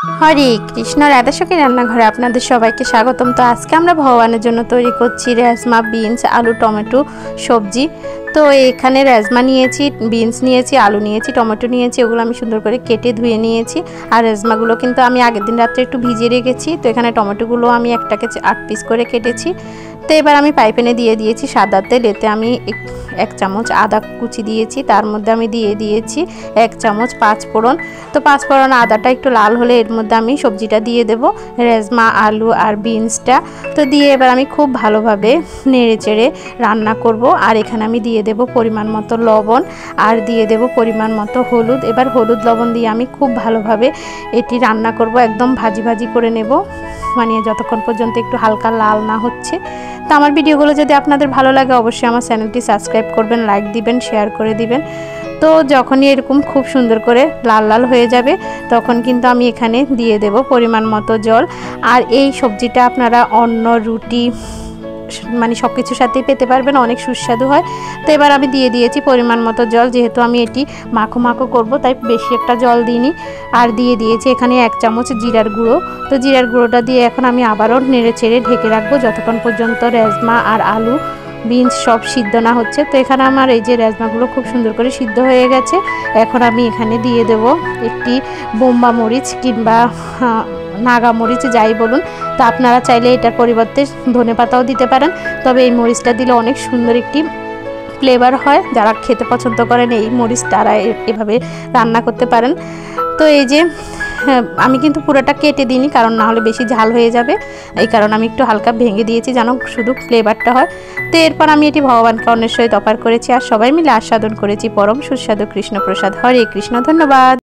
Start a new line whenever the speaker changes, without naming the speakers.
হরে কৃষ্ণ, রাধাসখী রান্নাঘরে আপনাদের সবাইকে স্বাগতম। তো আজকে আমরা ভগবানের জন্য তৈরি করছি রাজমা, বিনস, আলু, টমেটো সবজি। তো এখানে রাজমা নিয়েছি, বিনস নিয়েছি, আলু নিয়েছি, টমেটো নিয়েছি, ওগুলো আমি সুন্দর করে কেটে ধুয়ে নিয়েছি। আর রাজমাগুলো কিন্তু আমি আগের দিন রাত্রে একটু ভিজিয়ে রেখেছি। তো এখানে টমেটোগুলো আমি একটাকে 8 পিস করে কেটেছি। তো এবার আমি পাইপ্যানে দিয়ে দিয়েছি সাদা তেল। এতে আমি 1 চামচ আদা কুচি দিয়েছি, তার মধ্যে আমি দিয়ে দিয়েছি 1 চামচ 5 ফোড়ন। তো 5 ফোড়ন আদাটা একটু লাল হলে এর মধ্যে আমি সবজিটা দিয়ে দেব, রাজমা, আলু আর বিনসটা। তো দিয়ে এবার আমি খুব ভালোভাবে নেড়ে চেড়ে রান্না করব। আর এখানে আমি দিয়ে দেব পরিমাণ মতো লবণ আর দিয়ে দেব পরিমাণ মতো হলুদ। এবার হলুদ লবণ দিয়ে আমি খুব ভালোভাবে এটি রান্না করব, একদম ভাজি ভাজি করে নেব, মানে যতক্ষণ পর্যন্ত একটু হালকা লাল না হচ্ছে। তো আমার ভিডিওগুলো যদি আপনাদের ভালো লাগে অবশ্যই আমার চ্যানেলটি সাবস্ক্রাইব করবেন, লাইক দিবেন, শেয়ার করে দিবেন। তো যখনই এরকম খুব সুন্দর করে লাল লাল হয়ে যাবে তখন কিন্তু আমি এখানে দিয়ে দেব পরিমাণ মতো জল। আর এই সবজিটা আপনারা অন্য রুটি মানে সব কিছুর সাথেই পেতে পারবেন, অনেক সুস্বাদু হয়। তো এবার আমি দিয়ে দিয়েছি পরিমাণ মতো জল, যেহেতু আমি এটি মাখো মাখো করব তাই বেশি একটা জল দিইনি। আর দিয়ে দিয়েছি এখানে 1 চামচ জিরার গুঁড়ো। তো জিরার গুঁড়োটা দিয়ে এখন আমি আবারও নেড়ে চেড়ে ঢেকে রাখবো যতক্ষণ পর্যন্ত রাজমা আর আলু, বিনস সব সিদ্ধ না হচ্ছে। তো এখানে আমার এই যে রাজমাগুলো খুব সুন্দর করে সিদ্ধ হয়ে গেছে। এখন আমি এখানে দিয়ে দেব একটি বোম্বা মরিচ কিংবা নাগা মরিচ যাই বলুন। তো আপনারা চাইলে এটার পরিবর্তে ধনেপাতাও দিতে পারেন, তবে এই মরিচটা দিলে অনেক সুন্দর একটি ফ্লেভার হয়। যারা খেতে পছন্দ করেন এই মরিচ তারা এভাবে রান্না করতে পারেন। তো এই যে আমি কিন্তু পুরোটা কেটে দিইনি, কারণ না হলে বেশি ঝাল হয়ে যাবে, এই কারণে আমি একটু হালকা ভেঙে দিয়েছি যেন শুধু ফ্লেভারটা হয়। তো এরপর আমি এটি ভগবানকে অন্যের সহিত অর্পণ করেছি আর সবাই মিলে আস্বাদন করেছি পরম সুস্বাদু কৃষ্ণপ্রসাদ। হরে কৃষ্ণ, ধন্যবাদ।